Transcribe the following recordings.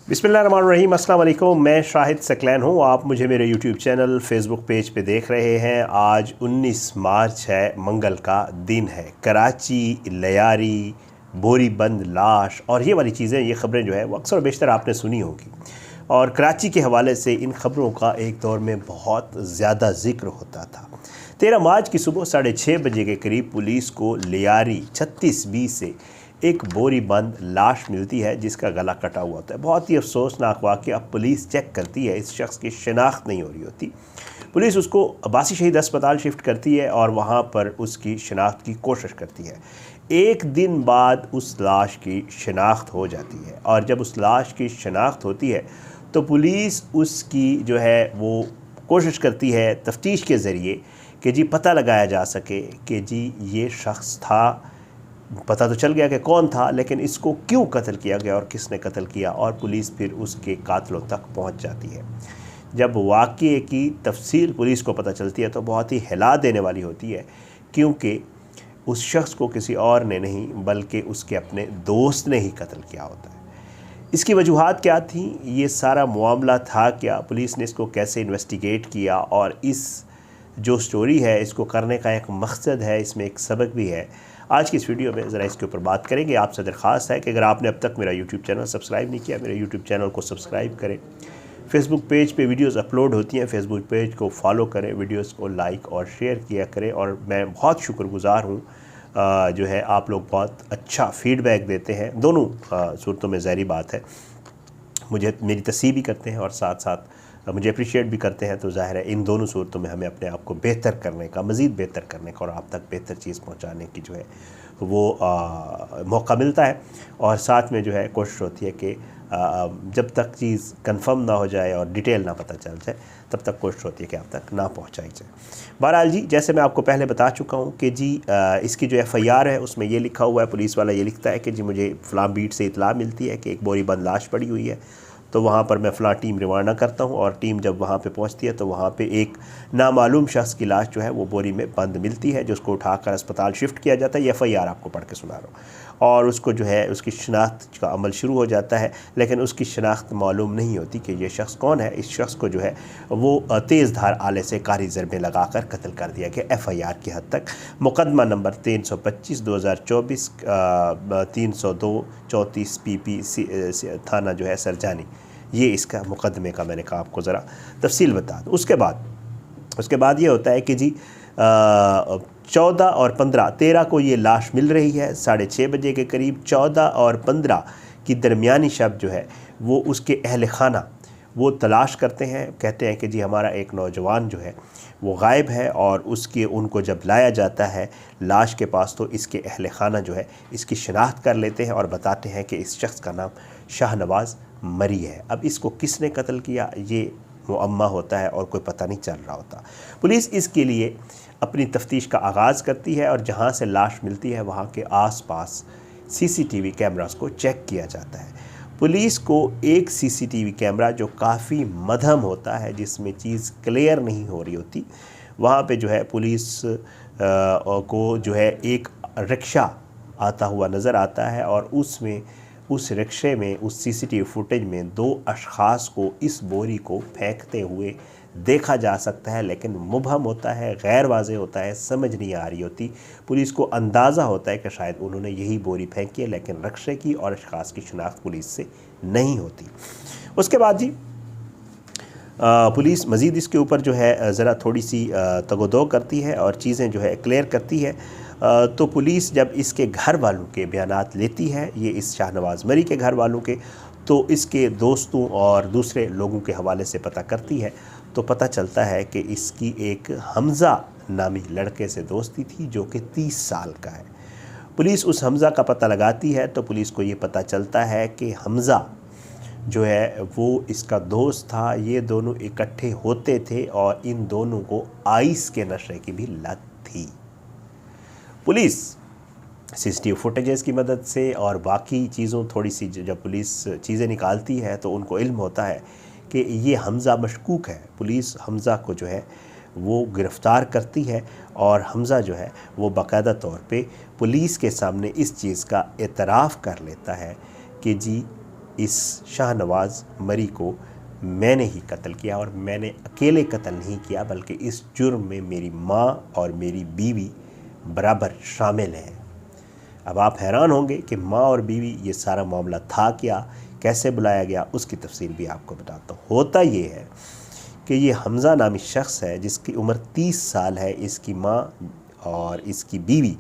बिस्मिल्लाहिर्रहमानिर्रहीम, अस्सलाम वालेकुम। मैं शाहिद सकलैन हूँ। आप मुझे मेरे यूट्यूब चैनल फेसबुक पेज पे देख रहे हैं। आज 19 मार्च है, मंगल का दिन है। कराची, लियारी, बोरीबंद लाश और ये वाली चीज़ें, ये ख़बरें जो है वो अक्सर बेशतर आपने सुनी होगी। और कराची के हवाले से इन ख़बरों का एक दौर में बहुत ज़्यादा ज़िक्र होता था। 13 मार्च की सुबह 6:30 बजे के करीब पुलिस को लियारी 36B से एक बोरीबंद लाश मिलती है जिसका गला कटा हुआ होता है। बहुत ही अफसोसनाक वाक़या। अब पुलिस चेक करती है, इस शख्स की शिनाख्त नहीं हो रही होती। पुलिस उसको अब्बासी शहीद अस्पताल शिफ्ट करती है और वहाँ पर उसकी शिनाख्त की कोशिश करती है। एक दिन बाद उस लाश की शिनाख्त हो जाती है और जब उस लाश की शिनाख्त होती है तो पुलिस उसकी जो है वो कोशिश करती है तफ्तीश के ज़रिए कि जी पता लगाया जा सके कि जी ये शख्स था। पता तो चल गया कि कौन था, लेकिन इसको क्यों कत्ल किया गया और किसने कत्ल किया, और पुलिस फिर उसके कातिलों तक पहुंच जाती है। जब वाक़ये की तफसील पुलिस को पता चलती है तो बहुत ही हिला देने वाली होती है, क्योंकि उस शख्स को किसी और ने नहीं बल्कि उसके अपने दोस्त ने ही कत्ल किया होता है। इसकी वजूहात क्या थी, ये सारा मामला था क्या, पुलिस ने इसको कैसे इन्वेस्टिगेट किया, और इस जो स्टोरी है इसको करने का एक मकसद है, इसमें एक सबक भी है। आज की इस वीडियो में ज़रा इसके ऊपर बात करेंगे। आपसे दरख्वास्त है कि अगर आपने अब तक मेरा यूट्यूब चैनल सब्सक्राइब नहीं किया, मेरे यूट्यूब चैनल को सब्सक्राइब करें। फेसबुक पेज पे वीडियोस अपलोड होती हैं, फेसबुक पेज को फॉलो करें, वीडियोस को लाइक और शेयर किया करें। और मैं बहुत शुक्रगुज़ार हूँ, जो है आप लोग बहुत अच्छा फ़ीडबैक देते हैं। दोनों सूरतों में ज़ाहिर बात है, मुझे मेरी तस्सीह भी करते हैं और साथ साथ मुझे अप्रिशिएट भी करते हैं। तो ज़ाहिर है इन दोनों सूरतों में हमें अपने आप को बेहतर करने का, मज़ीद बेहतर करने का और आप तक बेहतर चीज़ पहुंचाने की जो है वो मौका मिलता है। और साथ में जो है कोशिश होती है कि जब तक चीज़ कंफर्म ना हो जाए और डिटेल ना पता चल जाए तब तक कोशिश होती है कि आप तक ना पहुंचाई जाए। बहरहाल जी, जैसे मैं आपको पहले बता चुका हूं कि जी इसकी जो FIR है उसमें ये लिखा हुआ है, पुलिस वाला ये लिखता है कि जी मुझे फ़लाँ बीट से इतला मिलती है कि एक बोरीबंद लाश पड़ी हुई है, तो वहाँ पर मैं फ़लाँ टीम रवाना करता हूँ। और टीम जब वहाँ पे पहुँचती है तो वहाँ पे एक नामालूम शख्स की लाश जो है वो बोरी में बंद मिलती है, जिसको उठाकर अस्पताल शिफ्ट किया जाता है। ये FIR आपको पढ़ के सुना रहा हूँ। और उसको जो है उसकी शनाख्त का अमल शुरू हो जाता है, लेकिन उसकी शनाख्त मालूम नहीं होती कि ये शख्स कौन है। इस शख्स को जो है वो तेज़ धार आले से कारी ज़रबें लगा कर कत्ल कर दिया गया FIR की हद तक। मुकदमा नंबर 325/2024, 302 34 PP थाना जो है सरजानी, ये इसका मुकदमे का मैंने कहा आपको ज़रा तफसील बता दूँ। उसके बाद ये होता है कि जी 14 और 15, 13 को ये लाश मिल रही है 6:30 बजे के करीब। 14 और 15 की दरमियानी शब जो है वो उसके अहल खाना वो तलाश करते हैं। कहते हैं कि जी हमारा एक नौजवान जो है वो गायब है, और उनको जब लाया जाता है लाश के पास तो इसके अहल खाना जो है इसकी शनाख्त कर लेते हैं और बताते हैं कि इस शख्स का नाम शाहनवाज़ मरी है। अब इसको किसने कत्ल किया ये मुअम्मा होता है और कोई पता नहीं चल रहा होता। पुलिस इसके लिए अपनी तफ्तीश का आगाज़ करती है और जहाँ से लाश मिलती है वहाँ के आसपास CCTV कैमरास को चेक किया जाता है। पुलिस को एक CCTV कैमरा जो काफ़ी मध्यम होता है, जिसमें चीज़ क्लियर नहीं हो रही होती, वहाँ पे जो है पुलिस को जो है एक रिक्शा आता हुआ नज़र आता है, और उस रिक्शे में, उस CCTV फुटेज में 2 अशख़ास को इस बोरी को फेंकते हुए देखा जा सकता है, लेकिन मुबहम होता है, गैर वाज़ेह होता है, समझ नहीं आ रही होती। पुलिस को अंदाज़ा होता है कि शायद उन्होंने यही बोरी फेंकी है, लेकिन रिक्शे की और अशख़ास की शनाख्त पुलिस से नहीं होती। उसके बाद जी पुलिस मज़ीद इसके ऊपर जो है ज़रा थोड़ी सी तगोदो करती है और चीज़ें जो है क्लियर करती है। तो पुलिस जब इसके घर वालों के बयानात लेती है, ये इस शाहनवाज़ मरी के घर वालों के, तो इसके दोस्तों और दूसरे लोगों के हवाले से पता करती है, तो पता चलता है कि इसकी एक हमज़ा नामी लड़के से दोस्ती थी जो कि 30 साल का है। पुलिस उस हमज़ा का पता लगाती है तो पुलिस को ये पता चलता है कि हमज़ा जो है वो इसका दोस्त था। ये दोनों इकट्ठे होते थे और इन दोनों को आइस के नशे की भी लत थी। पुलिस CCTV फुटेजेस की मदद से और बाकी चीज़ों, थोड़ी सी जब पुलिस चीज़ें निकालती है तो उनको इल्म होता है कि ये हमज़ा मशकूक है। पुलिस हमज़ा को जो है वो गिरफ़्तार करती है और हमज़ा जो है वो बाकायदा तौर पे पुलिस के सामने इस चीज़ का एतराफ़ कर लेता है कि जी इस शाहनवाज़ मरी को मैंने ही कत्ल किया, और मैंने अकेले कत्ल नहीं किया बल्कि इस जुर्म में मेरी माँ और मेरी बीवी बराबर शामिल हैं। अब आप हैरान होंगे कि माँ और बीवी ये सारा मामला था क्या, कैसे बुलाया गया, उसकी तफसील भी आपको बताता हूँ। होता ये है कि ये हमज़ा नामी शख्स है जिसकी उम्र 30 साल है। इसकी माँ और इसकी बीवी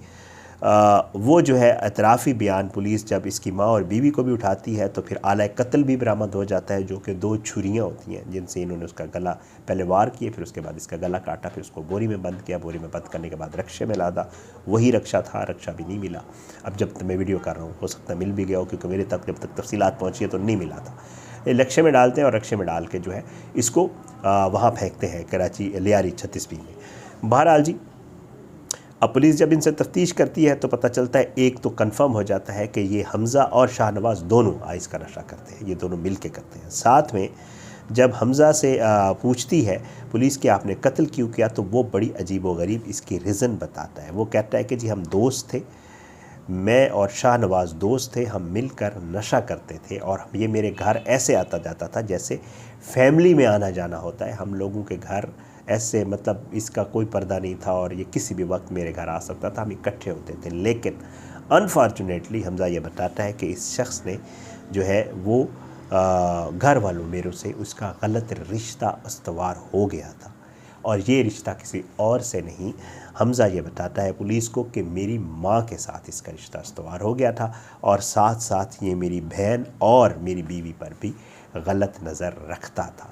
वो जो है एतराफ़ी बयान पुलिस जब इसकी माँ और बीवी को भी उठाती है तो फिर आला कत्ल भी बरामद हो जाता है, जो कि 2 छुरियाँ होती हैं जिनसे इन्होंने उसका गला पहले वार किए, फिर उसके बाद इसका गला काटा, फिर उसको बोरी में बंद किया। बोरी में बंद करने के बाद रक्शे में लादा। वही रक्षा था, रक्षा भी नहीं मिला। अब जब मैं वीडियो कर रहा हूँ हो सकता है मिल भी गया हो, क्योंकि मेरे तक जब तक तफसीलात पहुँची है तो नहीं मिला था। रक्शे में डालते हैं और रक्शे में डाल के जो है इसको वहाँ फेंकते हैं कराची लियारी 36B में। बहरहाल जी, अब पुलिस जब इनसे तफ्तीश करती है तो पता चलता है, एक तो कंफर्म हो जाता है कि ये हमज़ा और शाहनवाज़ दोनों आइस का नशा करते हैं, ये दोनों मिल के करते हैं। साथ में जब हमज़ा से पूछती है पुलिस कि आपने कत्ल क्यों किया, तो वो बड़ी अजीब व गरीब इसकी रीज़न बताता है। वो कहता है कि जी हम दोस्त थे, मैं और शाहनवाज़ दोस्त थे, हम मिलकर नशा करते थे और ये मेरे घर ऐसे आता जाता था जैसे फैमिली में आना जाना होता है। हम लोगों के घर ऐसे, मतलब इसका कोई पर्दा नहीं था और ये किसी भी वक्त मेरे घर आ सकता था, हम इकट्ठे होते थे। लेकिन अनफॉर्चुनेटली हमज़ा ये बताता है कि इस शख्स ने जो है वो घर वालों मेरे से उसका गलत रिश्ता इस्तवार हो गया था, और ये रिश्ता किसी और से नहीं। हमज़ा ये बताता है पुलिस को कि मेरी माँ के साथ इसका रिश्ता इस्तवार हो गया था, और साथ साथ ये मेरी बहन और मेरी बीवी पर भी गलत नज़र रखता था।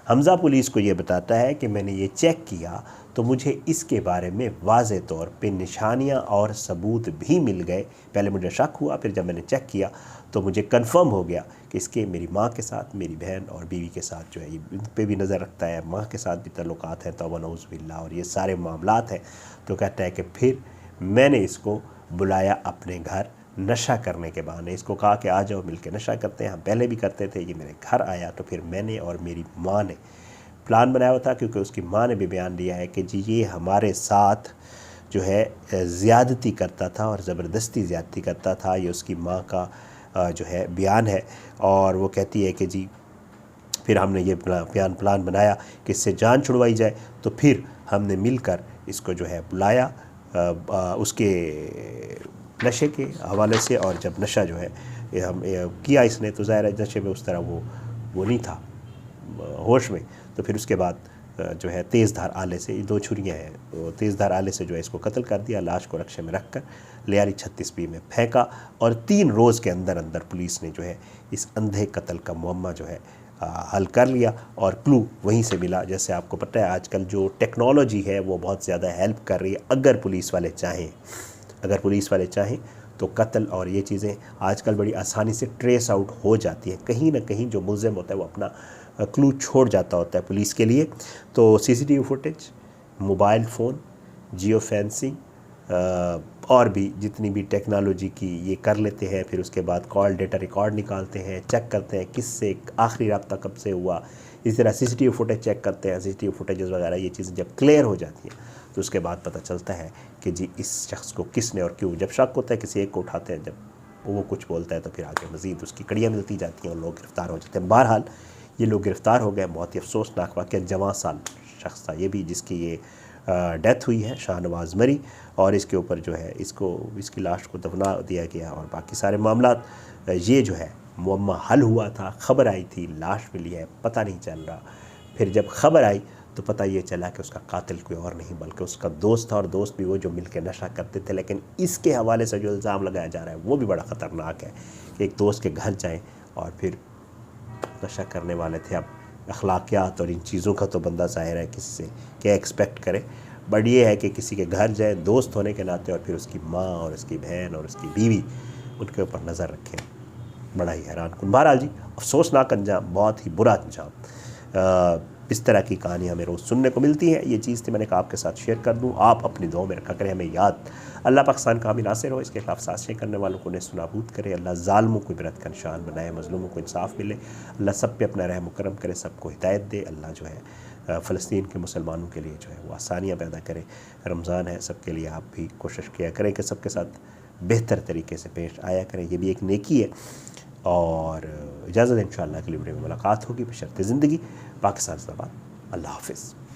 हमज़ा पुलिस को ये बताता है कि मैंने ये चेक किया तो मुझे इसके बारे में वाज़े तौर पे निशानियाँ और सबूत भी मिल गए। पहले मुझे शक हुआ, फिर जब मैंने चेक किया तो मुझे कंफर्म हो गया कि इसके मेरी माँ के साथ, मेरी बहन और बीवी के साथ जो है ये इन पे भी नज़र रखता है, माँ के साथ भी ताल्लुकात हैं, तौबा नऊज़ बिल्लाह, और ये सारे मामलात हैं। तो कहता है कि फिर मैंने इसको बुलाया अपने घर नशा करने के बहाने, इसको कहा कि आ जाओ मिलके नशा करते हैं, हम पहले भी करते थे। ये मेरे घर आया तो फिर मैंने और मेरी माँ ने प्लान बनाया हुआ था, क्योंकि उसकी माँ ने भी बयान दिया है कि जी ये हमारे साथ जो है ज़्यादती करता था और ज़बरदस्ती ज़्यादती करता था। ये उसकी माँ का जो है बयान है, और वो कहती है कि जी फिर हमने ये प्लान बनाया कि इससे जान छुड़वाई जाए। तो फिर हमने मिलकर इसको जो है बुलाया उसके नशे के हवाले से, और जब नशा जो है हम किया इसने, तो ज़ाहिर है नशे में उस तरह वो नहीं था होश में। तो फिर उसके बाद जो है तेज़ धार आले से, 2 छुरियाँ हैं, तो तेज़ धार आले से जो है इसको कत्ल कर दिया। लाश को रक्शे में रख कर लियारी 36B में फेंका, और 3 रोज़ के अंदर अंदर पुलिस ने जो है इस अंधे कत्ल का मुअम्मा जो है हल कर लिया, और क्लू वहीं से मिला। जैसे आपको पता है आजकल जो टेक्नोलॉजी है वो बहुत ज़्यादा हेल्प कर रही है। अगर पुलिस वाले चाहें तो कत्ल और ये चीज़ें आजकल बड़ी आसानी से ट्रेस आउट हो जाती हैं। कहीं ना कहीं जो मुलज़िम होता है वो अपना क्लू छोड़ जाता होता है पुलिस के लिए। तो CCTV footage, mobile phone, geo fencing और भी जितनी भी टेक्नोलॉजी की ये कर लेते हैं। फिर उसके बाद कॉल डेटा रिकॉर्ड निकालते हैं, चेक करते हैं किससे आखिरी रब्ता कब से हुआ। इसी तरह CCTV फुटेज चेक करते हैं। CCTV फुटेजेस वगैरह ये चीज़ें जब क्लियर हो जाती हैं तो उसके बाद पता चलता है कि जी इस शख्स को किसने और क्यों। जब शक होता है किसी एक को उठाते हैं, जब वो कुछ बोलता है तो फिर आगे मज़ीद उसकी कड़ियाँ मिलती जाती हैं और लोग गिरफ़्तार हो जाते हैं। बहरहाल ये लोग गिरफ़्तार हो गए। बहुत ही अफसोसनाक वाक़या, जवां साल शख्स था ये भी, जिसकी ये डेथ हुई है, शाहनवाज़ मरी, और इसके ऊपर जो है इसकी लाश को दफना दिया गया, और बाकी सारे मामलात ये जो है मुअम्मा हल हुआ था। ख़बर आई थी, लाश मिली है, पता नहीं चल रहा। फिर जब ख़बर आई तो पता ये चला कि उसका कातिल कोई और नहीं बल्कि उसका दोस्त था, और दोस्त भी वो जो मिलकर नशा करते थे। लेकिन इसके हवाले से जो इल्ज़ाम लगाया जा रहा है वो भी बड़ा ख़तरनाक है कि एक दोस्त के घर जाएँ और फिर नशा करने वाले थे। अब अखलाकियात और इन चीज़ों का तो बंदा ज़ाहिर है किसी से क्या एक्सपेक्ट करे, बट ये है कि किसी के घर जाए दोस्त होने के नाते, और फिर उसकी माँ और उसकी बहन और उसकी बीवी उनके ऊपर नज़र रखें, बड़ा ही हैरान कुन। बहरहाल जी अफसोसनाक अंजाम, बहुत ही बुरा अंजाम। इस तरह की कहानी हमें रोज़ सुनने को मिलती है। ये चीज़ थी मैंने कहा आपके साथ शेयर कर दूँ। आप अपनी दुआ में रखा करें हमें याद। अल्लाह पाकिस्तान का हामी नासिर हो, इसके खिलाफ साजिशें करने वालों को नेस्त नाबूद करे। अल्लाह ज़ालिमों को इबरत का निशान बनाए, मज़लूमों को इंसाफ मिले। अल्लाह सब पे अपना रहम करम करे, सबको हिदायत दे। अल्लाह जो है फ़लस्तीन के मुसलमानों के लिए जो है वो आसानियाँ पैदा करे। रमज़ान है, सबके लिए आप भी कोशिश किया करें कि सबके साथ बेहतर तरीके से पेश आया करें। ये भी एक नेकी है, और इजाज़त, इंशाअल्लाह अगली वीडियो में मुलाकात होगी बशर्ते ज़िंदगी। पाकिस्तान ज़िंदाबाद। अल्लाह हाफ़िज़।